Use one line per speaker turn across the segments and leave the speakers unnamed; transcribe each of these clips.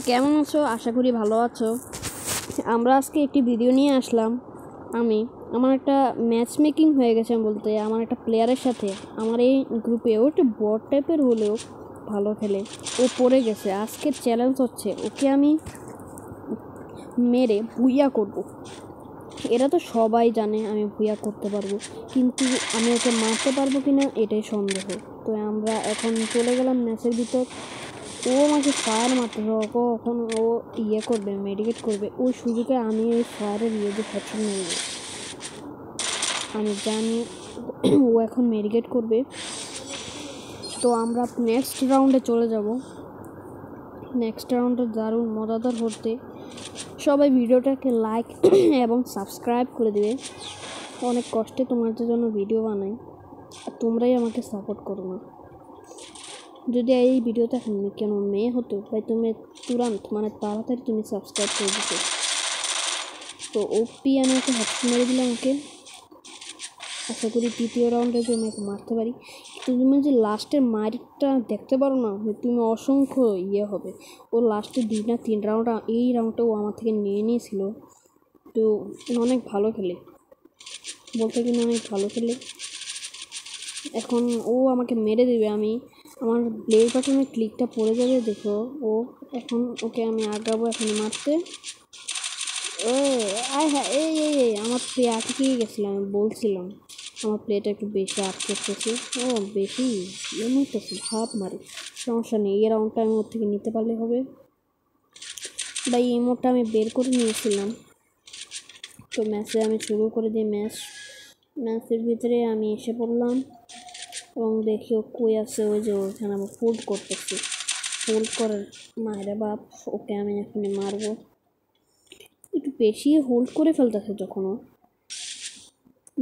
কেমন আছো? আশা করি ভালো আছো। আমরা আজকে একটি ভিডিও নিয়ে আসলাম। আমার একটা ম্যাচ মেকিং হয়ে গেছে বলতে, আমার একটা প্লেয়ারের সাথে আমার এই গ্রুপে ও একটু বট টাইপের হলেও ভালো খেলে, ও পড়ে গেছে। আজকের চ্যালেঞ্জ হচ্ছে ওকে আমি মেরে ভুইয়া করব। এরা তো সবাই জানে আমি ভুইয়া করতে পারবো, কিন্তু আমি ওকে মারতে পারবো কিনা এটাই সন্দেহ। তো আমরা এখন চলে গেলাম ম্যাচের ভিতর। ও আমাকে ফায়ার মারতে হবে, কখন ও করবে, মেডিকেট করবে। ওই সুযোগে আমি ওই ফায়ারের দিয়ে হেডশট মেরে আমি জানি ও এখন মেডিকেট করবে। তো আমরা নেক্সট রাউন্ডে চলে যাব। নেক্সট রাউন্ডে দারুণ মজাদার হতে সবাই ভিডিওটাকে লাইক এবং সাবস্ক্রাইব করে দেবে। অনেক কষ্টে তোমাদের জন্য ভিডিও বানাই, আর তোমরাই আমাকে সাপোর্ট করো না। যদি এই ভিডিওটা কেন মেয়ে হতো ভাই, তুমি তুরন্ত তাড়াতাড়ি তুমি সাবস্ক্রাইব করে দিতে। তো ওপি আমি ওকে হেডশট মেরে দিলাম ওকে। আশা করি দ্বিতীয় রাউন্ডে যে আমি ওকে মারতে পারি। তুমি যে লাস্টের মারটা দেখতে পারো না, তুমি অসংখ্য হবে। ও লাস্টে 2 না 3 রাউন্ড, এই রাউন্ডটা ও আমার থেকে নিয়ে নিয়েছিল। তো অনেক ভালো খেলে, বলতে গেলে অনেক ভালো খেলে। এখন ও আমাকে মেরে দেবে, আমার প্লে বাটনের ক্লিকটা পড়ে যাবে। দেখো ও এখন, ওকে আমি আগাবো এখন মারতে। ও হ্যাঁ, এই আমার প্লে আটকে গেছিলাম। আমি বলছিলাম আমার প্লেটা একটু বেশি আটকেছে। ও বেশি এমনিতেছে ভাব মারে, সমস্যা নেই। এই রাউন্ডটা আমি ওর থেকে নিতে পারলে হবে। ভাই এই মোডটা আমি বের করে নিয়েছিলাম। তো ম্যাচে আমি শুরু করে দিই। ম্যাচের ভিতরে আমি এসে পড়লাম এবং দেখি ও কই আছে। ওই যে ওখানে আমি ফোল্ড করতেছি, ফোল্ড করার মায়েরা বাপ। ওকে আমি এখনই মারবো। একটু বেশি হোল্ড করে ফেলতেছে যখন ও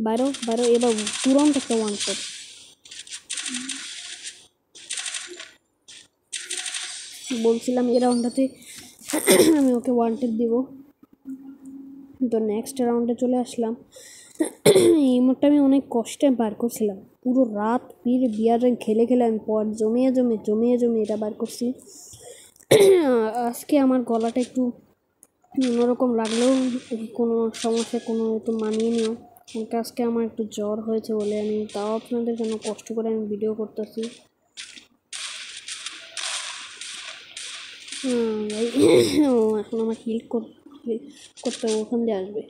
বাইরো এবার তুরন্ত একটা ওয়ান শট। বলছিলাম এই রাউন্ডটাতে আমি ওকে ওয়ান টেপ দিব। তো নেক্সট রাউন্ডে চলে আসলাম। এই মোডটা আমি অনেক কষ্টে বার করছিলাম, পুরো রাত বিয়ার খেলে আমি পর জমিয়ে এটা বার করছি। আজকে আমার গলাটা একটু অন্যরকম লাগলেও কোনো সমস্যা, কোনো একটু মানিয়ে নিও। আজকে আমার একটু জ্বর হয়েছে বলে আমি তাও আপনাদের জন্য কষ্ট করে আমি ভিডিও করতেছি। এখন আমার হিল করতে ওখান দিয়ে আসবে,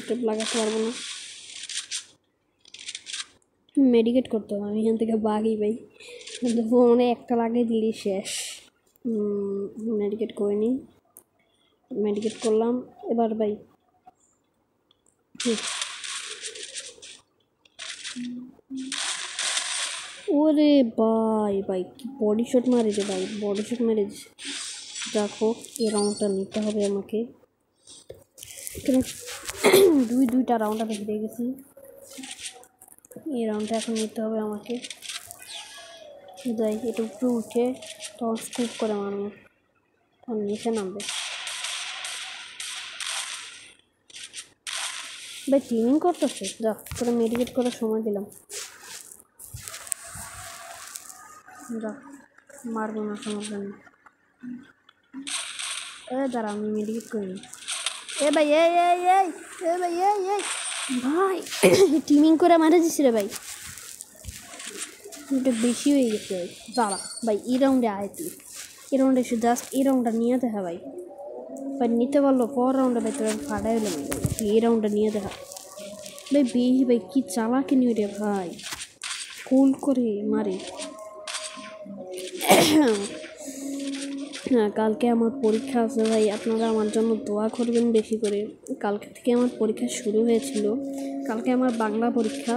টেপ লাগাতে পারবো না, মেডিকেট করতে হবে। আমি এখান থেকে বাগি ভাই, দেখো একটা লাগিয়ে দিলি শেষ। মেডিকেট করে নিই, মেডিকেট করলাম এবার ভাই। ওরে ভাই কি বডি শট মারে রে ভাই, বডি শট মেরে দিছে। দেখো এই রাউন্ডটা নিতে হবে আমাকে, দুইটা রাউন্ড আমি হেরে গেছি। এই রাউন্ডটা এখন নিতে হবে আমাকে। যাই একটু উপরে উঠে তখন স্কুপ করে মারবো, তখন নিচে নামবে। ভাই ট্রেনিং করতেছে, যা করে মেডিকেট করার সময় দিলাম। যা মারবো না সমস্যা নেই। দাঁড়া আমি মেডিকেট করিনি। ভাই ভাই টিমিং করে মারা দিছি রে ভাই, এটা বেশি হয়ে গেছে ভাই। দাঁড়া ভাই এই রাউন্ডে আয় তুই, এই রাউন্ডে এসে জাস্ট এই রাউন্ডটা নিয়ে দেখা ভাই। নিতে পারলো পর রাউন্ডে ভাই তোর ফাটাই হলো না, এই রাউন্ডটা নিয়ে দেখা ভাই। বেশি ভাই কি চালাকি নিয়ে রে ভাই, ফুল করে মারে। হ্যাঁ কালকে আমার পরীক্ষা আছে ভাই, আপনারা আমার জন্য দোয়া করবেন বেশি করে। কালকে থেকে আমার পরীক্ষা শুরু হয়েছিল, কালকে আমার বাংলা পরীক্ষা।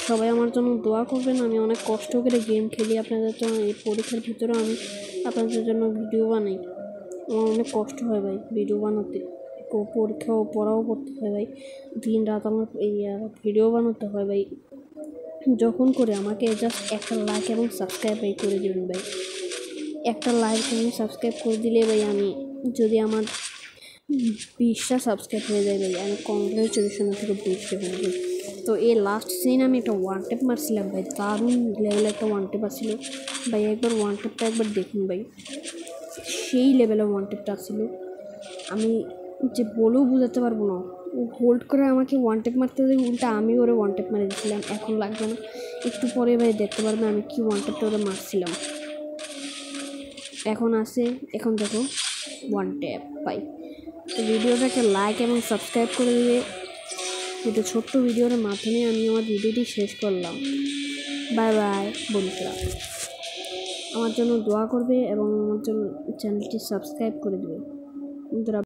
সবাই আমার জন্য দোয়া করবেন। আমি অনেক কষ্ট করে গেম খেলি আপনাদের জন্য, এই পরীক্ষার ভিতরে আমি আপনাদের জন্য ভিডিও বানাই। আমার অনেক কষ্ট হয় ভাই ভিডিও বানাতে, পরীক্ষাও পড়াও করতে হয় ভাই, দিন রাত আমার এই ভিডিও বানাতে হয় ভাই। যখন করে আমাকে জাস্ট একটা লাইক এবং সাবস্ক্রাইব করে দেবেন ভাই। একটা লাইক এবং সাবস্ক্রাইব করে দিলে ভাই, আমি যদি আমার 20টা সাবস্ক্রাইব হয়ে যায় ভাই, আমি কংগ্রেচুলেশন থেকে 20টা হয়ে যাই। তো এই লাস্ট সিন আমি একটা ওয়ান টেপ মারছিলাম ভাই, দারুণ লেভেলের একটা ওয়ান টেপ আসছিল ভাই। একবার ওয়ান টেপটা একবার দেখুন ভাই, সেই লেভেলের ওয়ান টেপটা আসছিল, আমি যে বলেও বোঝাতে পারবো না। ও হোল্ড করে আমাকে ওয়ান টেপ মারতে দেয়, উল্টা আমি ওরে ওয়ান টেপ মারে দিয়েছিলাম। এখন লাগবে না, একটু পরে ভাই দেখতে পারবে আমি কি ওয়ান টেপটা ওরে মারছিলাম। এখন আসে, এখন দেখো ওয়ান ট্যাপ পাই। তো ভিডিওটাকে লাইক এবং সাবস্ক্রাইব করে দিবে। এটা ছোট্ট ভিডিওর মাধ্যমে আমি আমার ভিডিওটি শেষ করলাম। বাই বাই বন্ধুরা, আমার জন্য দোয়া করবে এবং আমার জন্য চ্যানেলটি সাবস্ক্রাইব করে দেবে বন্ধুরা।